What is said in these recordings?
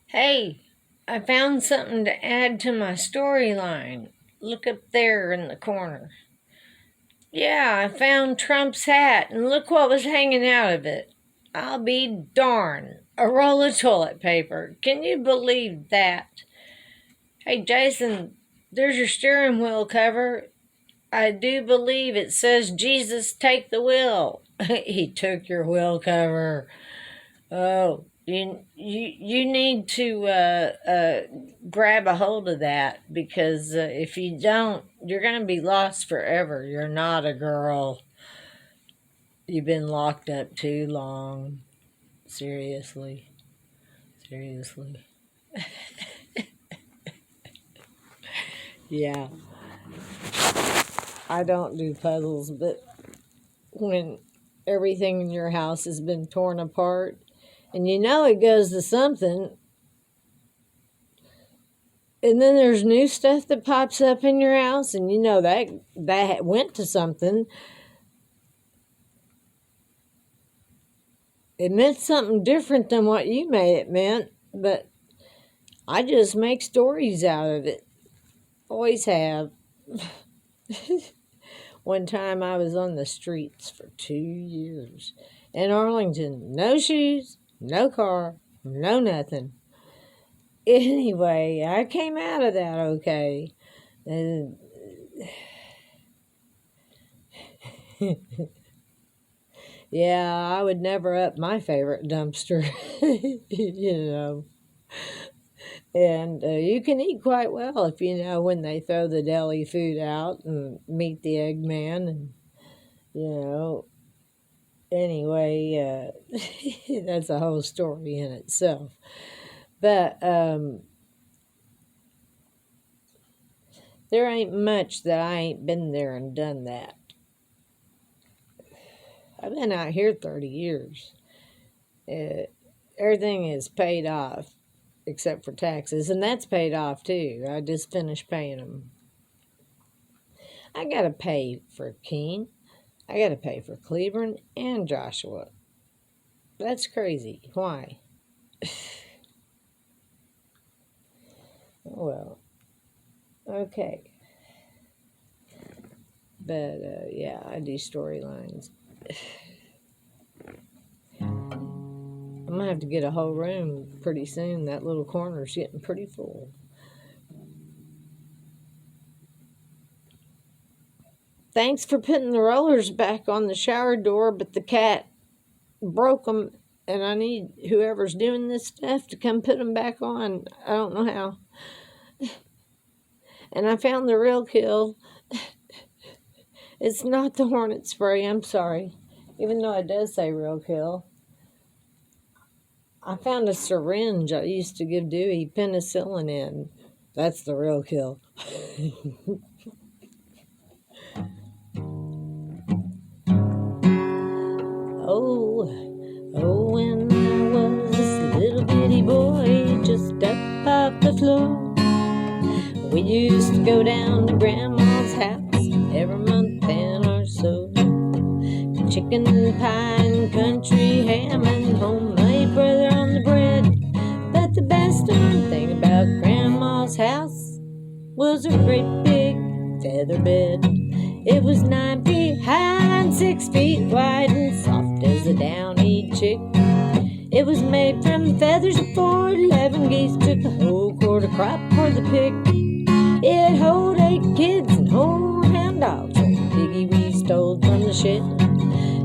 Hey, I found something to add to my storyline. Look up there in the corner. Yeah, I found Trump's hat, and look what was hanging out of it. I'll be darned. A roll of toilet paper. Can you believe that? Hey, Jason, there's your steering wheel cover. I do believe it says Jesus take the wheel. He took your wheel cover. Oh, you need to grab a hold of that because if you don't, you're going to be lost forever. You're not a girl. You've been locked up too long. Seriously. Seriously. Yeah. I don't do puzzles, but when everything in your house has been torn apart and you know it goes to something, and then there's new stuff that pops up in your house, and you know that went to something. It meant something different than what you made it meant, but I just make stories out of it. Always have. One time I was on the streets for 2 years in Arlington. No shoes, no car, no nothing. Anyway, I came out of that okay. And yeah, I would never up my favorite dumpster, you know. And you can eat quite well if you know when they throw the deli food out and meet the Eggman and, you know. Anyway, that's a whole story in itself. But there ain't much that I ain't been there and done that. I've been out here 30 years. Everything is paid off except for taxes, and that's paid off too. I just finished paying them. I got to pay for Keene. I got to pay for Cleveland and Joshua. That's crazy. Why? Well, okay. But yeah, I do storylines. I'm going to have to get a whole room pretty soon. That little corner's getting pretty full. Thanks for putting the rollers back on the shower door, but the cat broke them, and I need whoever's doing this stuff to come put them back on. I don't know how. And I found the real kill. It's not the hornet spray, I'm sorry. Even though it does say real kill. I found a syringe I used to give Dewey penicillin in. That's the real kill. Oh, when I was this little bitty boy just up off the floor, we used to go down to Grandma's house every month and or so. Chicken pie and country ham and homemade butter on the bread. But the best darn thing about Grandma's house was a great big feather bed. It was 9 feet high and 6 feet wide and soft as a downy chick. It was made from the feathers of 411 geese. Took a whole quarter crop for the pick. It hold 8 kids and whole hound dogs and piggy we stole from the shed.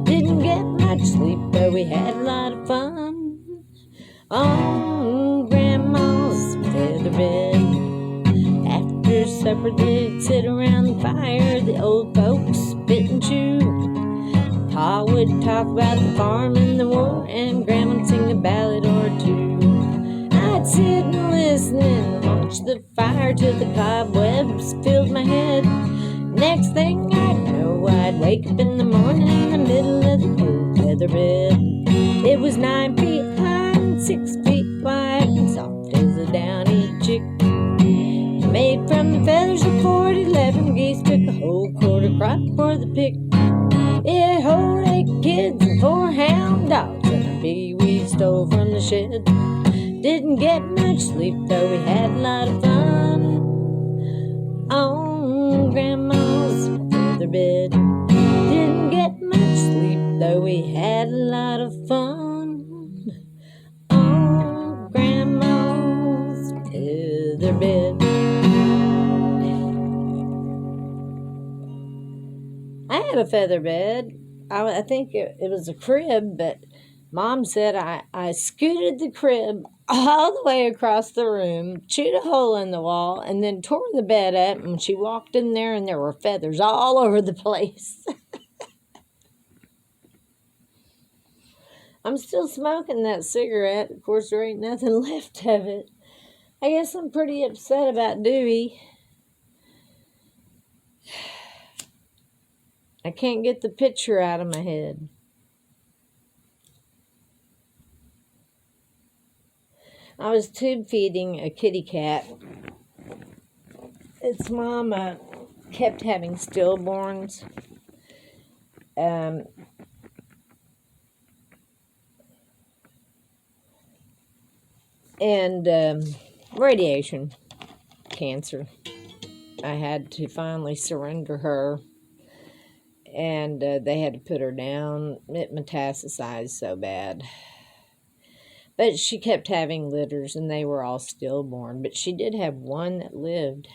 Didn't get much sleep, but we had a lot of fun on Grandma's feather bed. After supper, they'd sit around the fire, the old folks spit and chew. Pa would talk about the farm and the war, and Grandma'd sing a ballad or two. I'd sit and listen and watch the fire till the cobwebs filled my head. Next thing I know, I'd wake up in the morning in the middle of the old feather bed. It was 9 feet high and 6 feet wide and soft as a downy chick. Made from the feathers of 411 geese. Took a whole quarter crop for the pick. It hold 8 kids and 4 hound dogs and a piggy we stole from the shed. Didn't get much sleep, though we had a lot of fun on Grandma's feather bed. Didn't get much sleep, though we had a lot of fun on Grandma's feather bed. I had a feather bed. I think it was a crib, but Mom said I scooted the crib all the way across the room, chewed a hole in the wall, and then tore the bed up, and she walked in there, and there were feathers all over the place. I'm still smoking that cigarette. Of course, there ain't nothing left of it. I guess I'm pretty upset about Dewey. I can't get the picture out of my head. I was tube feeding a kitty cat. Its mama kept having stillborns. And radiation cancer. I had to finally surrender her, and they had to put her down. It metastasized so bad. But she kept having litters, and they were all stillborn. But she did have one that lived.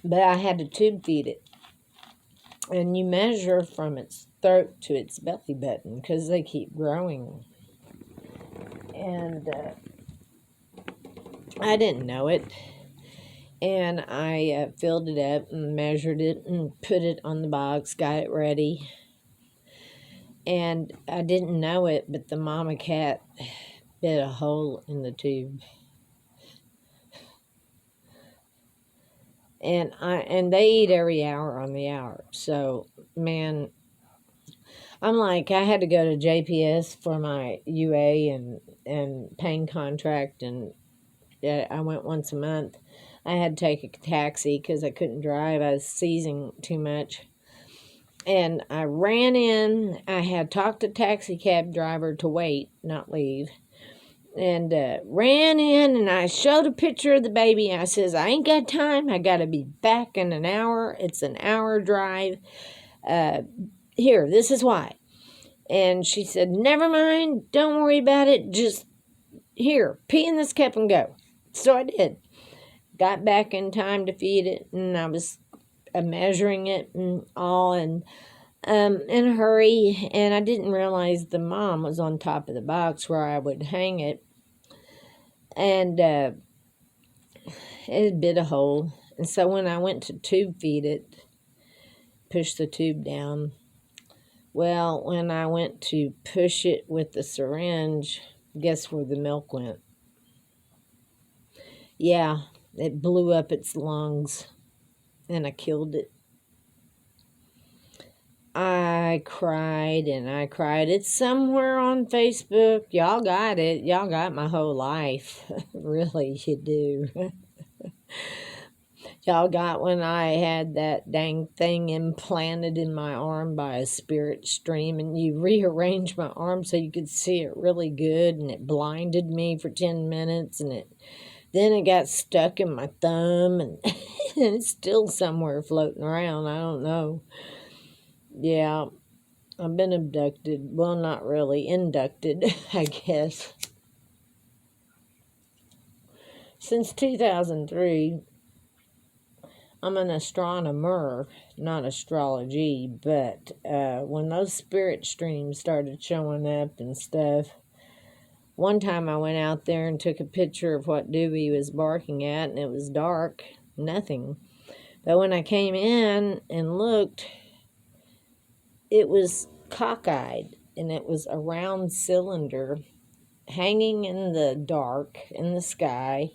But I had to tube feed it. And you measure from its throat to its belly button because they keep growing. And I didn't know it. And I filled it up and measured it and put it on the box, got it ready. And I didn't know it, but the mama cat bit a hole in the tube. And they eat every hour on the hour. So, man, I'm like, I had to go to JPS for my UA and pain contract, and I went once a month. I had to take a taxi because I couldn't drive. I was seizing too much. And I ran in. I had talked to taxi cab driver to wait, not leave. And ran in, and I showed a picture of the baby. And I says, I ain't got time. I got to be back in an hour. It's an hour drive. Here, this is why. And she said, never mind. Don't worry about it. Just, here, pee in this cup and go. So I did. Got back in time to feed it, and I was measuring it and all, and in a hurry, and I didn't realize the mom was on top of the box where I would hang it, and it bit a hole. And so when I went to tube feed it, push the tube down, well, when I went to push it with the syringe, guess where the milk went? Yeah, it blew up its lungs, and I killed it. I cried and I cried. It's somewhere on Facebook. Y'all got it. Y'all got my whole life. Really, you do. Y'all got when I had that dang thing implanted in my arm by a spirit stream, and you rearranged my arm so you could see it really good, and it blinded me for 10 minutes, and then it got stuck in my thumb, and it's still somewhere floating around. I don't know. Yeah, I've been abducted. Well, not really. Inducted, I guess. Since 2003, I'm an astronomer, not astrology, but when those spirit streams started showing up and stuff, one time I went out there and took a picture of what Dewey was barking at, and it was dark, nothing. But when I came in and looked, it was cockeyed, and it was a round cylinder hanging in the dark in the sky.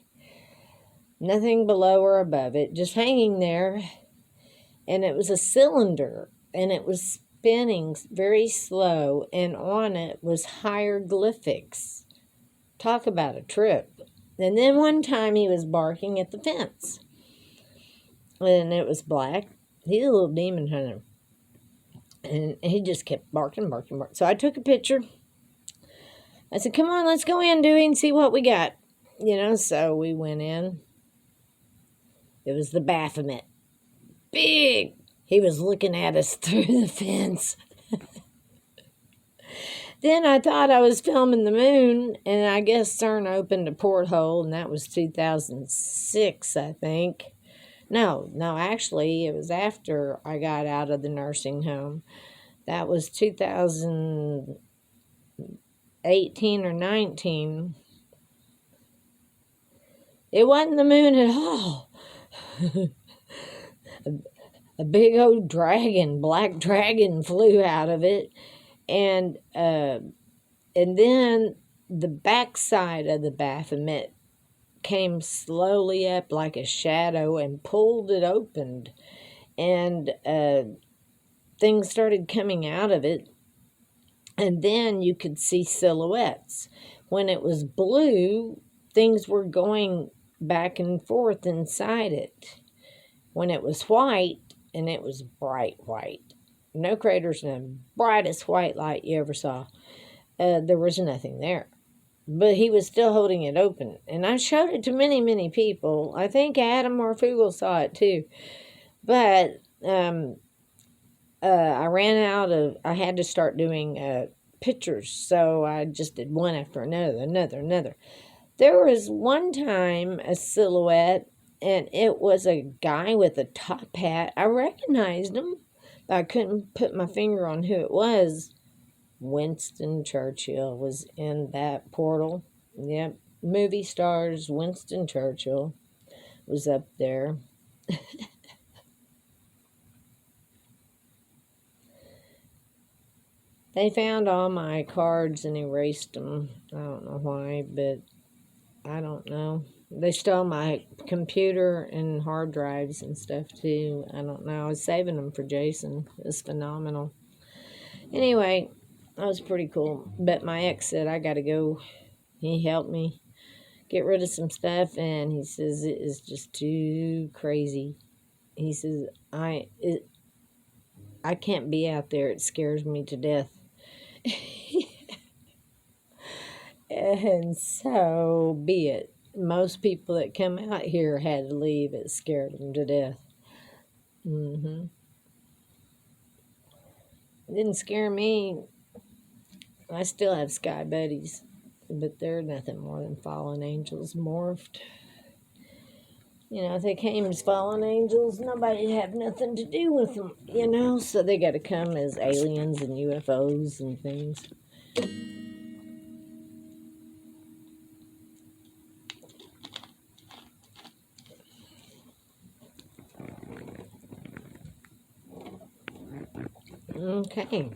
Nothing below or above it, just hanging there. And it was a cylinder, and it was spinning very slow, and on it was hieroglyphics. Talk about a trip. And then one time he was barking at the fence, and it was black. He's a little demon hunter. And he just kept barking. So I took a picture, I said, come on, let's go in, Dewey, and see what we got. So we went in. It was the Baphomet. Big. He was looking at us through the fence. Then I thought I was filming the moon, and I guess CERN opened a porthole, and that was 2006, I think. No, actually, it was after I got out of the nursing home. That was 2018 or 19. It wasn't the moon at all. A big old dragon, black dragon, flew out of it. And then the backside of the Baphomet came slowly up like a shadow and pulled it open. And things started coming out of it. And then you could see silhouettes. When it was blue, things were going back and forth inside it. When it was white, and it was bright white, no craters, and the brightest white light you ever saw, there was nothing there. But he was still holding it open. And I showed it to many, many people. I think Adam or Fugel saw it too. But I had to start doing pictures. So I just did one after another. There was one time a silhouette, and it was a guy with a top hat. I recognized him, but I couldn't put my finger on who it was. Winston Churchill was in that portal. Yep, movie stars Winston Churchill was up there. They found all my cards and erased them. I don't know why, but I don't know. They stole my computer and hard drives and stuff too. I don't know. I was saving them for Jason. It was phenomenal. Anyway, that was pretty cool. But my ex said, I got to go. He helped me get rid of some stuff, and he says it is just too crazy. He says, I can't be out there. It scares me to death. And so be it. Most people that come out here had to leave. It scared them to death. It didn't scare me. I still have sky buddies, but they're nothing more than fallen angels morphed. If they came as fallen angels, nobody'd have nothing to do with them, so they got to come as aliens and UFOs and things. Okay.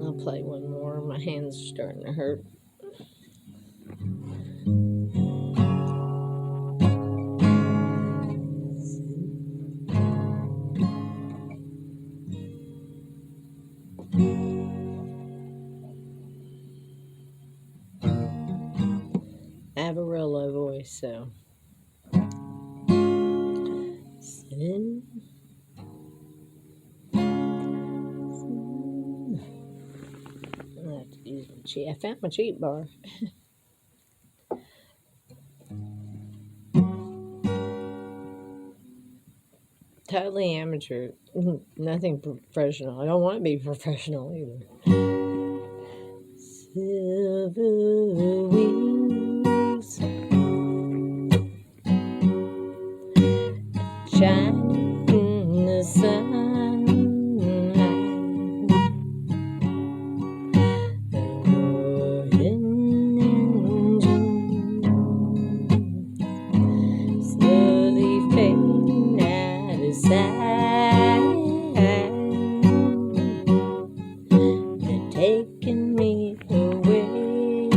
I'll play one more. My hands are starting to hurt. I have a real low voice, so. I found my cheat bar. Totally amateur. Nothing professional. I don't want to be professional either. Silver wings shine in the sun. Taking me away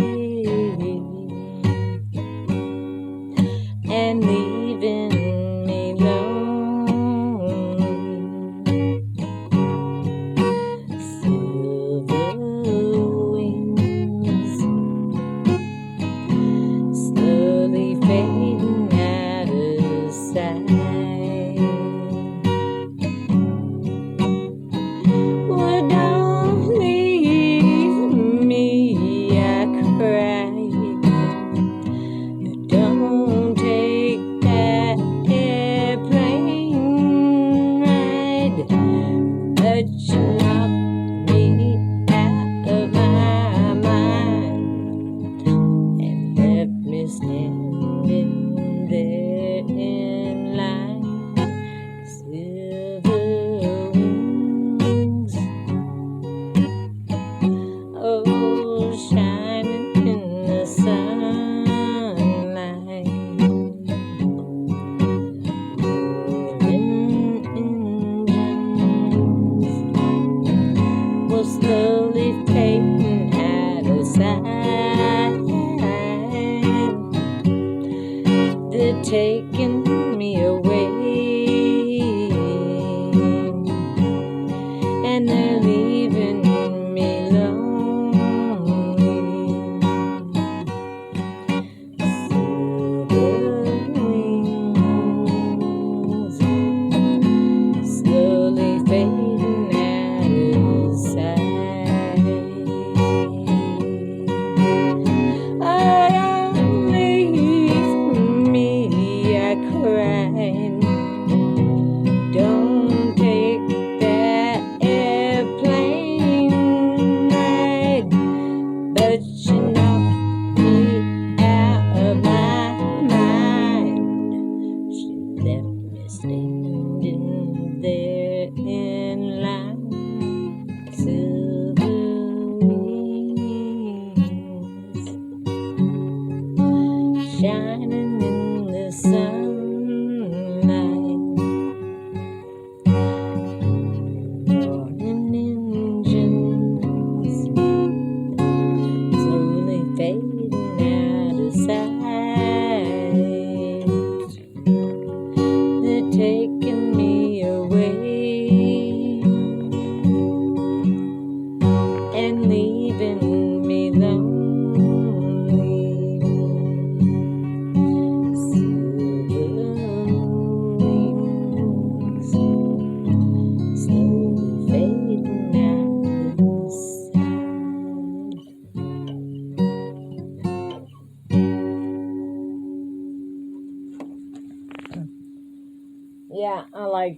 and leaving me lonely. Silver wings slowly fading out of sight.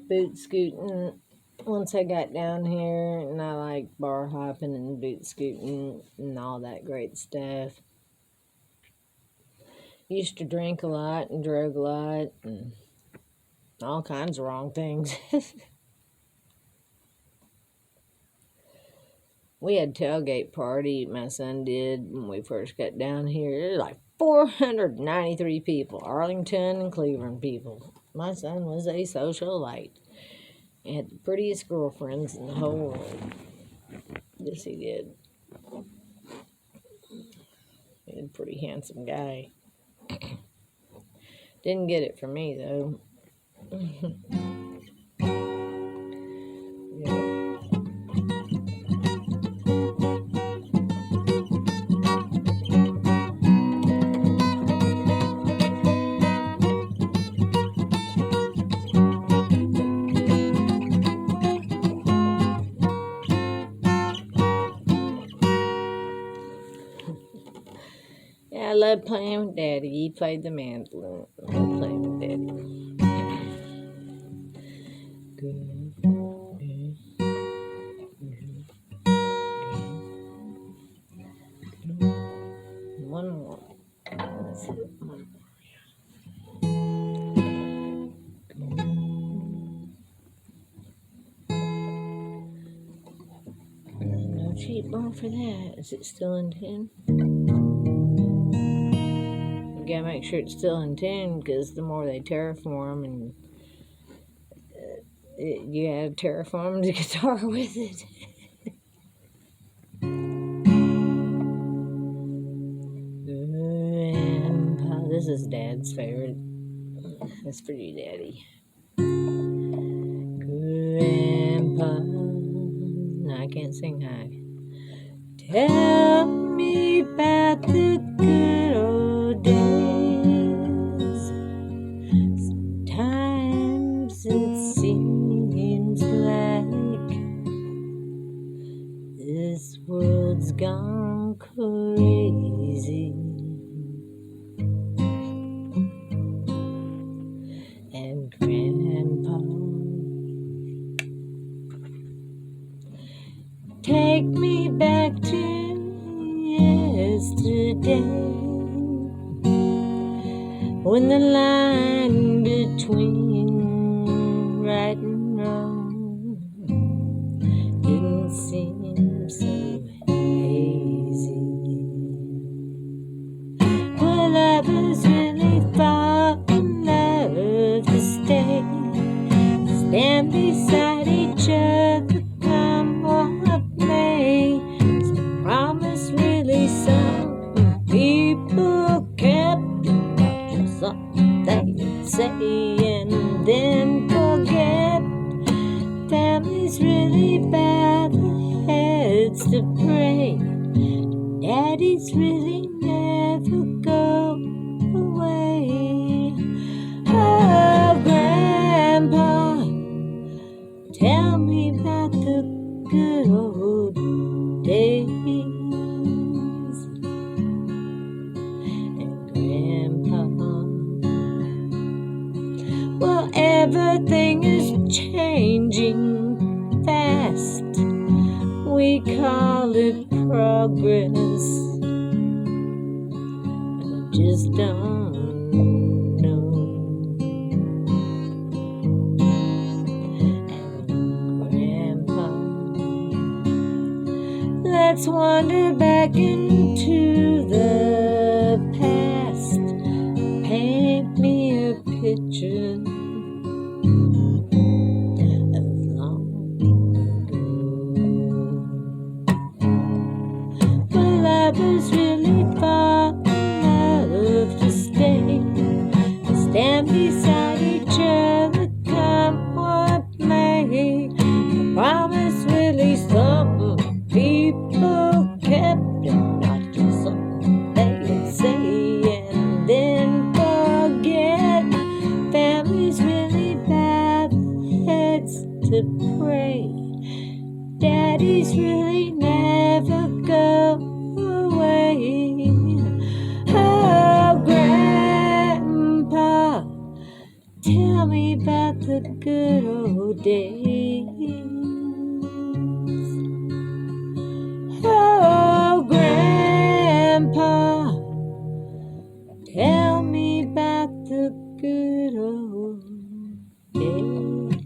boot scooting once I got down here, and I like bar hopping and boot scooting and all that great stuff. Used to drink a lot and drug a lot and all kinds of wrong things. We had a tailgate party, my son did, when we first got down here. There was like 493 people, Arlington and Cleveland people. My son was a socialite. He had the prettiest girlfriends in the whole world. Yes, he did. He was a pretty handsome guy. Didn't get it from me, though. Yeah, I love playing with Daddy. He played the mandolin. I love playing with Daddy. Good. One more. Let's see. One more. No cheap bone for that. Is it still in tune? You gotta make sure it's still in tune, because the more they terraform, and you gotta terraform the guitar with it. Grandpa, this is Dad's favorite. That's for you, Daddy. Grandpa, no, I can't sing high. Tell me about the good old days. Sometimes it seems like this world's gone crazy, and Grandpa, take me back to yesterday, when the line between right and wrong didn't seem so hazy. Well, I was really far in love to stay, stand beside each other, come what may. Some promise really some people kept, not just something they'd say and then forget. Family's really bad, the heads to pray. Daddy's really never go away. Oh, Grandpa, tell me about the good old days. And Grandpa, well, everything is changing fast. We call it progress, but I just don't know. And Grandpa, let's wander back into the past. Paint me a picture of long ago. Well, I was really far in love to stay, stand beside each other, come what may. I promise really something people kept, and not just something they'd say and then forget. Family's really bad, heads to pray. Daddy's really never go away. Oh, Grandpa, tell Tell me about the good old days. Oh, Grandpa, tell me about the good old days.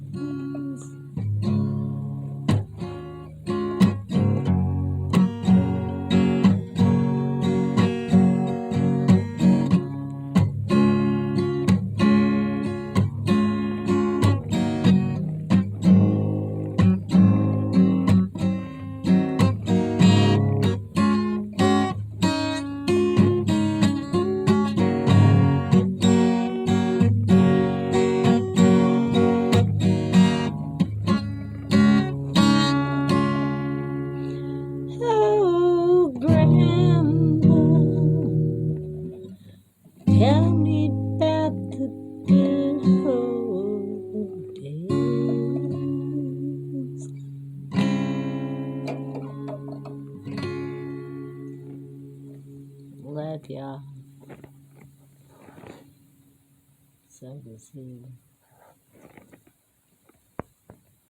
Oh, Grandma, tell me about the good old days. Love y'all. So good to see you.